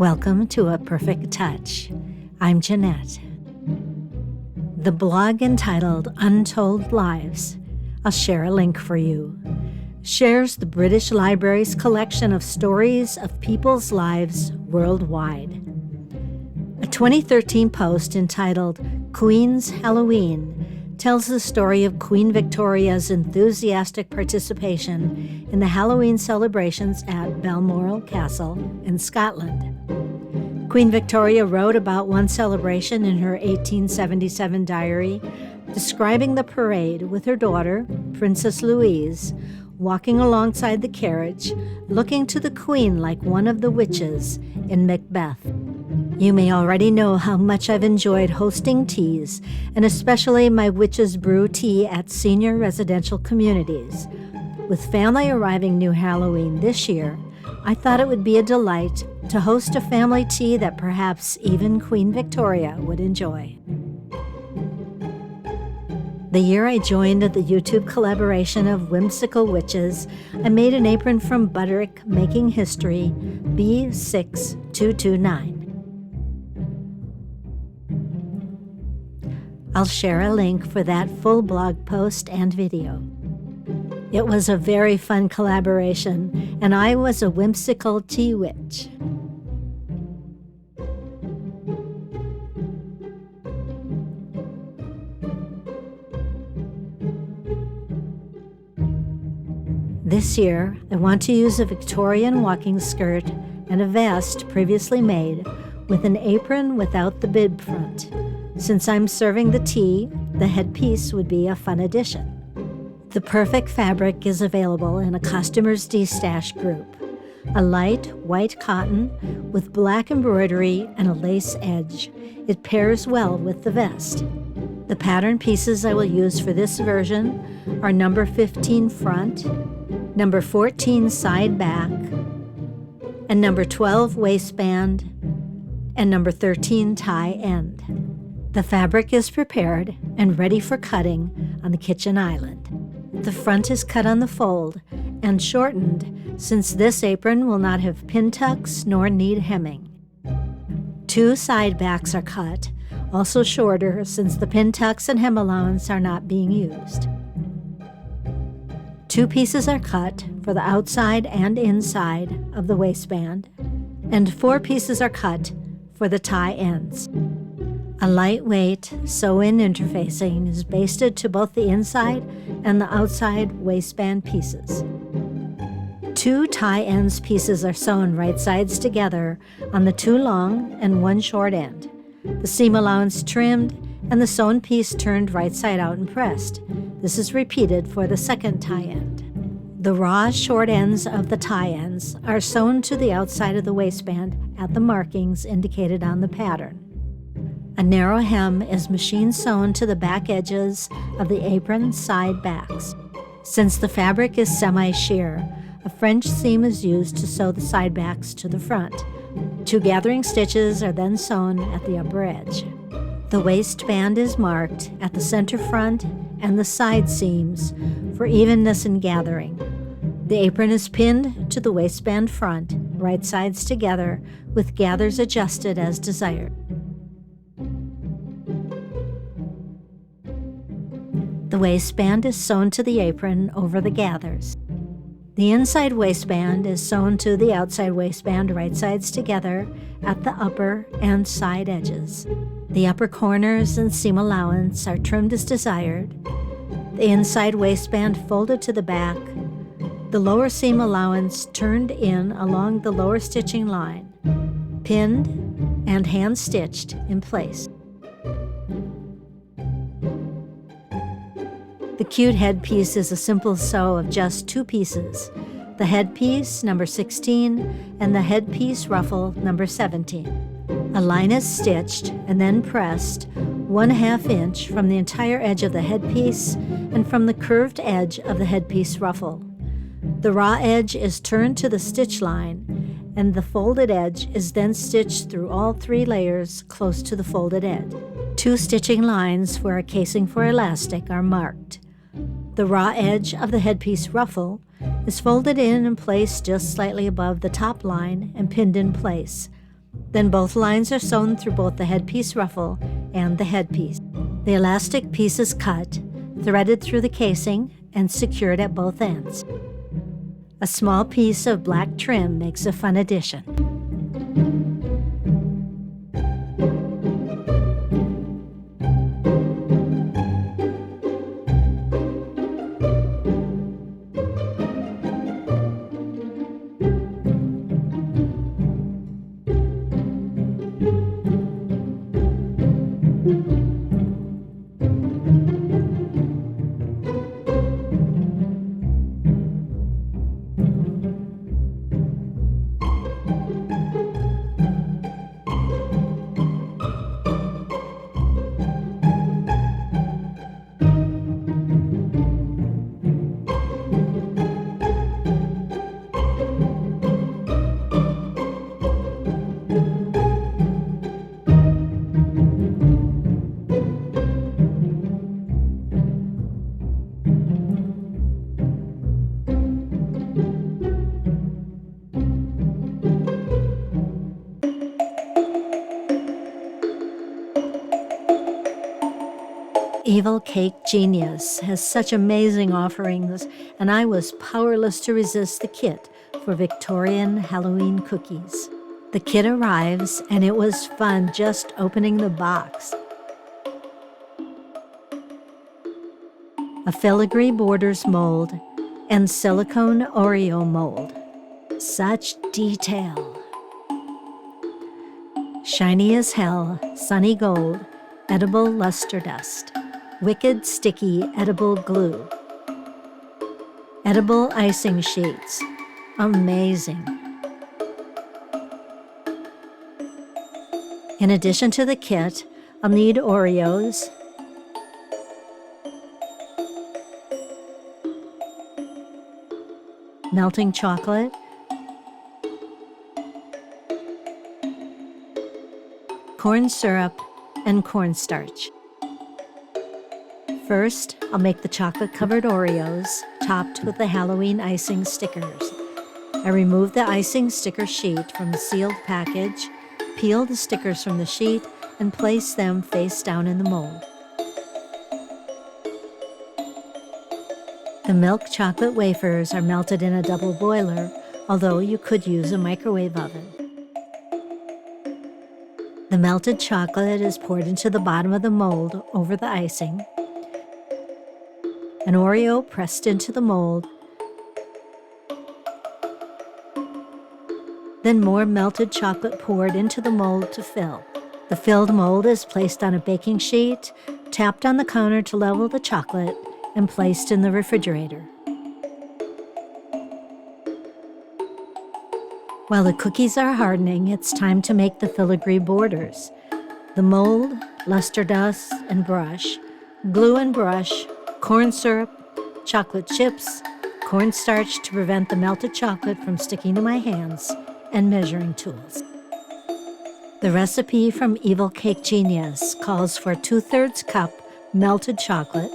Welcome to A Perfect Touch. I'm Jeanette. The blog entitled Untold Lives, I'll share a link for you, shares the British Library's collection of stories of people's lives worldwide. A 2013 post entitled Queen's Halloween tells the story of Queen Victoria's enthusiastic participation in the Halloween celebrations at Balmoral Castle in Scotland. Queen Victoria wrote about one celebration in her 1877 diary, describing the parade with her daughter, Princess Louise, walking alongside the carriage, looking to the Queen like one of the witches in Macbeth. You may already know how much I've enjoyed hosting teas, and especially my Witch's Brew tea at senior residential communities. With family arriving New Halloween this year, I thought it would be a delight to host a family tea that perhaps even Queen Victoria would enjoy. The year I joined the YouTube collaboration of whimsical witches, I made an apron from Butterick, making history B6229. I'll share a link for that full blog post and video. It was a very fun collaboration, and I was a whimsical tea witch. This year, I want to use a Victorian walking skirt and a vest previously made with an apron without the bib front. Since I'm serving the tea, the headpiece would be a fun addition. The perfect fabric is available in a Costumers D-Stash group. A light white cotton with black embroidery and a lace edge. It pairs well with the vest. The pattern pieces I will use for this version are number 15 front, number 14 side back, and number 12 waistband, and number 13 tie end. The fabric is prepared and ready for cutting on the kitchen island. The front is cut on the fold and shortened since this apron will not have pin tucks nor need hemming. 2 side backs are cut, also shorter since the pin tucks and hem allowance are not being used. 2 pieces are cut for the outside and inside of the waistband, and 4 pieces are cut for the tie ends. A lightweight sew-in interfacing is basted to both the inside and the outside waistband pieces. 2 tie ends pieces are sewn right sides together on the 2 long and 1 short end. The seam allowance trimmed and the sewn piece turned right side out and pressed. This is repeated for the second tie end. The raw short ends of the tie ends are sewn to the outside of the waistband at the markings indicated on the pattern. A narrow hem is machine sewn to the back edges of the apron side backs. Since the fabric is semi-sheer, a French seam is used to sew the side backs to the front. 2 gathering stitches are then sewn at the upper edge. The waistband is marked at the center front and the side seams for evenness in gathering. The apron is pinned to the waistband front, right sides together, with gathers adjusted as desired. The waistband is sewn to the apron over the gathers. The inside waistband is sewn to the outside waistband right sides together at the upper and side edges. The upper corners and seam allowance are trimmed as desired. The inside waistband folded to the back. The lower seam allowance turned in along the lower stitching line, pinned and hand-stitched in place. The cute headpiece is a simple sew of just 2 pieces, the headpiece, number 16, and the headpiece ruffle, number 17. A line is stitched and then pressed 1/2 inch from the entire edge of the headpiece and from the curved edge of the headpiece ruffle. The raw edge is turned to the stitch line, and the folded edge is then stitched through all 3 layers close to the folded edge. 2 stitching lines for a casing for elastic are marked. The raw edge of the headpiece ruffle is folded in and placed just slightly above the top line and pinned in place. Then both lines are sewn through both the headpiece ruffle and the headpiece. The elastic piece is cut, threaded through the casing, and secured at both ends. A small piece of black trim makes a fun addition. Evil Cake Genius has such amazing offerings, and I was powerless to resist the kit for Victorian Halloween cookies. The kit arrives, and it was fun just opening the box. A filigree borders mold and silicone Oreo mold. Such detail. Shiny as hell, sunny gold, edible luster dust. Wicked sticky edible glue. Edible icing sheets. Amazing. In addition to the kit, I'll need Oreos, melting chocolate, corn syrup, and cornstarch. First, I'll make the chocolate-covered Oreos, topped with the Halloween icing stickers. I remove the icing sticker sheet from the sealed package, peel the stickers from the sheet, and place them face down in the mold. The milk chocolate wafers are melted in a double boiler, although you could use a microwave oven. The melted chocolate is poured into the bottom of the mold over the icing. An Oreo pressed into the mold, then more melted chocolate poured into the mold to fill. The filled mold is placed on a baking sheet, tapped on the counter to level the chocolate, and placed in the refrigerator. While the cookies are hardening, it's time to make the filigree borders. The mold, luster dust, and brush, glue and brush, corn syrup, chocolate chips, cornstarch to prevent the melted chocolate from sticking to my hands, and measuring tools. The recipe from Evil Cake Genius calls for 2/3 cup melted chocolate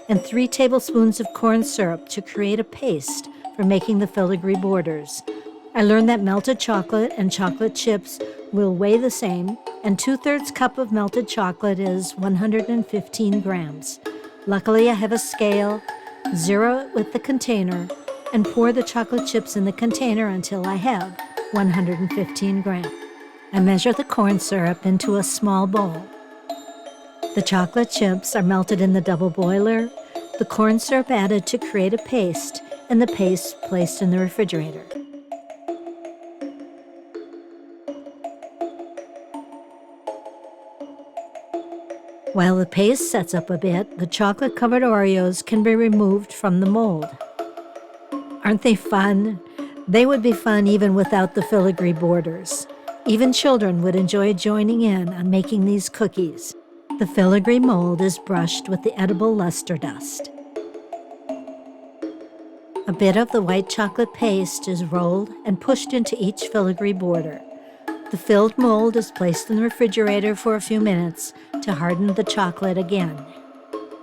and 3 tablespoons of corn syrup to create a paste for making the filigree borders. I learned that melted chocolate and chocolate chips will weigh the same, and 2/3 cup of melted chocolate is 115 grams. Luckily, I have a scale. Zero it with the container and pour the chocolate chips in the container until I have 115 grams. I measure the corn syrup into a small bowl. The chocolate chips are melted in the double boiler, the corn syrup added to create a paste, and the paste placed in the refrigerator. While the paste sets up a bit, the chocolate-covered Oreos can be removed from the mold. Aren't they fun? They would be fun even without the filigree borders. Even children would enjoy joining in on making these cookies. The filigree mold is brushed with the edible luster dust. A bit of the white chocolate paste is rolled and pushed into each filigree border. The filled mold is placed in the refrigerator for a few minutes to harden the chocolate again.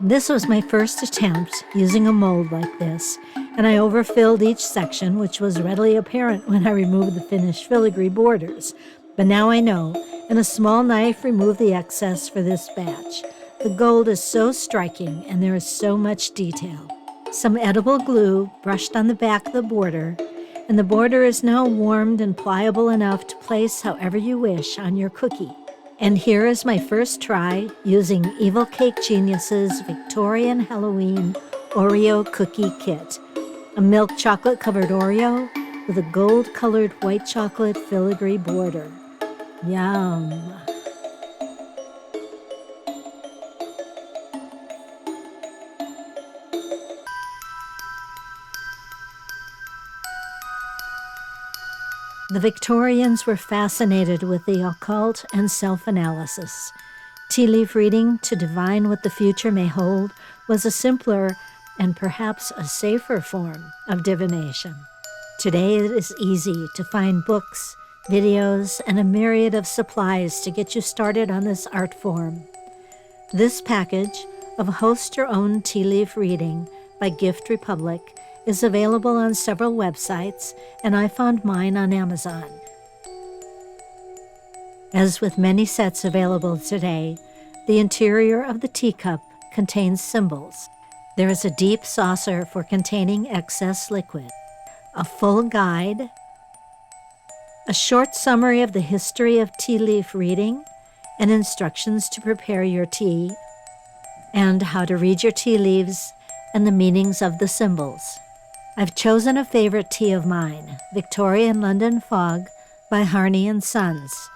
This was my first attempt using a mold like this, and I overfilled each section, which was readily apparent when I removed the finished filigree borders. But now I know, and a small knife removed the excess for this batch. The gold is so striking, and there is so much detail. Some edible glue brushed on the back of the border, and the border is now warmed and pliable enough to place however you wish on your cookie. And here is my first try using Evil Cake Genius's Victorian Halloween Oreo Cookie Kit, a milk chocolate covered Oreo with a gold-colored white chocolate filigree border. Yum! The Victorians were fascinated with the occult and self-analysis. Tea leaf reading to divine what the future may hold was a simpler and perhaps a safer form of divination. Today it is easy to find books, videos, and a myriad of supplies to get you started on this art form. This package of Host Your Own Tea Leaf Reading by Gift Republic is available on several websites, and I found mine on Amazon. As with many sets available today, the interior of the teacup contains symbols. There is a deep saucer for containing excess liquid, a full guide, a short summary of the history of tea leaf reading, and instructions to prepare your tea, and how to read your tea leaves and the meanings of the symbols. I've chosen a favorite tea of mine, Victorian London Fog by Harney & Sons.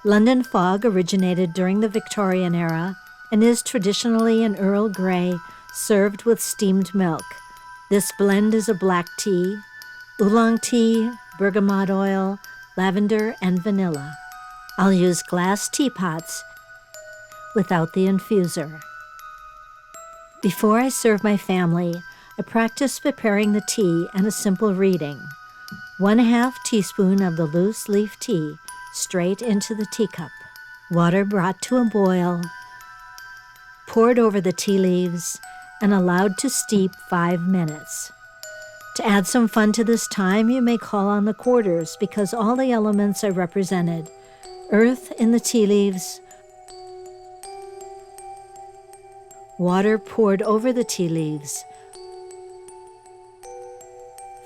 London Fog originated during the Victorian era and is traditionally an Earl Grey served with steamed milk. This blend is a black tea, oolong tea, bergamot oil, lavender, and vanilla. I'll use glass teapots without the infuser. Before I serve my family, I practice preparing the tea and a simple reading. 1/2 teaspoon of the loose leaf tea straight into the teacup. Water brought to a boil, poured over the tea leaves, and allowed to steep 5 minutes. To add some fun to this time, you may call on the quarters because all the elements are represented. Earth in the tea leaves, water poured over the tea leaves,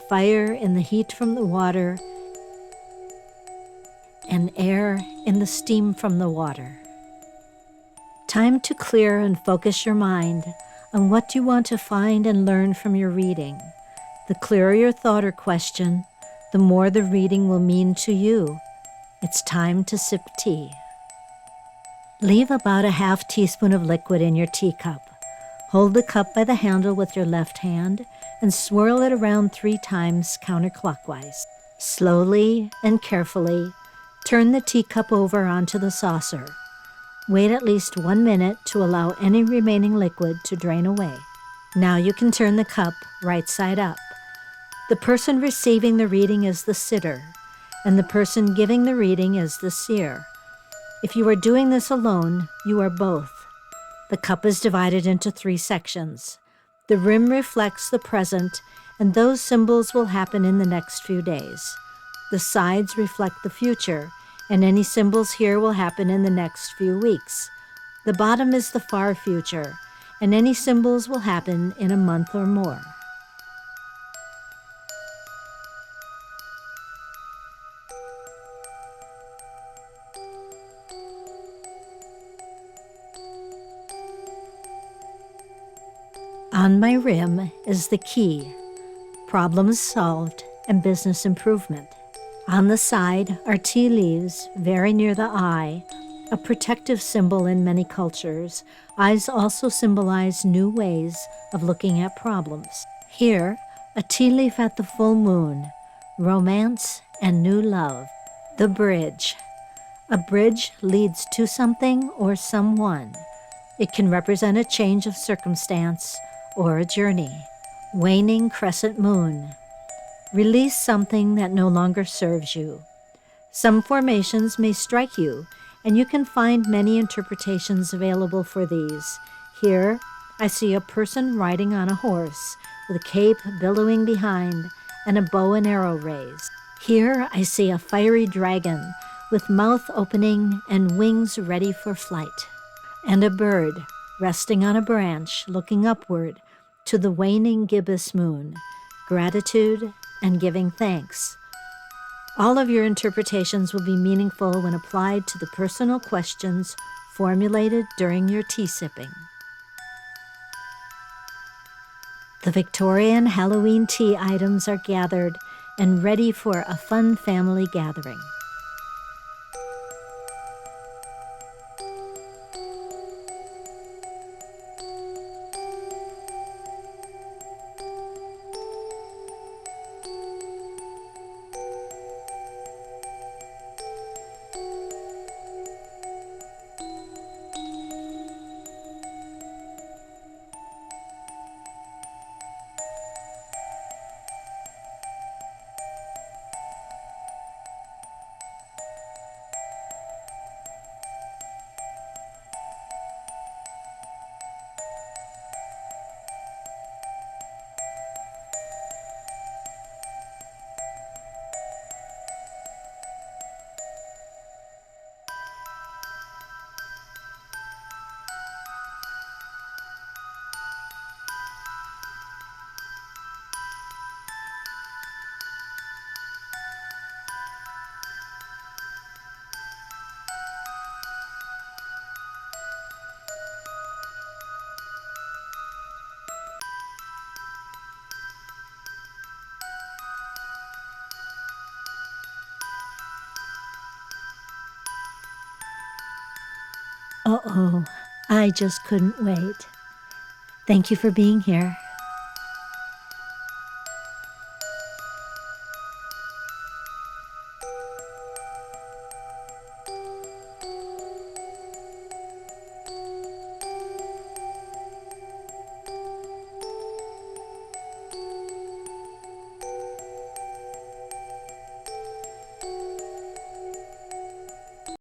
fire in the heat from the water, and air in the steam from the water. Time to clear and focus your mind on what you want to find and learn from your reading. The clearer your thought or question, the more the reading will mean to you. It's time to sip tea. Leave about 1/2 teaspoon of liquid in your teacup. Hold the cup by the handle with your left hand and swirl it around 3 times counterclockwise. Slowly and carefully, turn the teacup over onto the saucer. Wait at least 1 minute to allow any remaining liquid to drain away. Now you can turn the cup right side up. The person receiving the reading is the sitter, and the person giving the reading is the seer. If you are doing this alone, you are both. The cup is divided into 3 sections. The rim reflects the present, and those symbols will happen in the next few days. The sides reflect the future, and any symbols here will happen in the next few weeks. The bottom is the far future, and any symbols will happen in a month or more. On my rim is the key, problems solved, and business improvement. On the side are tea leaves, very near the eye, a protective symbol in many cultures. Eyes also symbolize new ways of looking at problems. Here, a tea leaf at the full moon, romance and new love. The bridge. A bridge leads to something or someone. It can represent a change of circumstance or a journey. Waning crescent moon. Release something that no longer serves you. Some formations may strike you, and you can find many interpretations available for these. Here, I see a person riding on a horse with a cape billowing behind and a bow and arrow raised. Here, I see a fiery dragon with mouth opening and wings ready for flight, and a bird resting on a branch looking upward to the waning gibbous moon, gratitude and giving thanks. All of your interpretations will be meaningful when applied to the personal questions formulated during your tea sipping. The Victorian Halloween tea items are gathered and ready for a fun family gathering. Uh-oh, I just couldn't wait. Thank you for being here.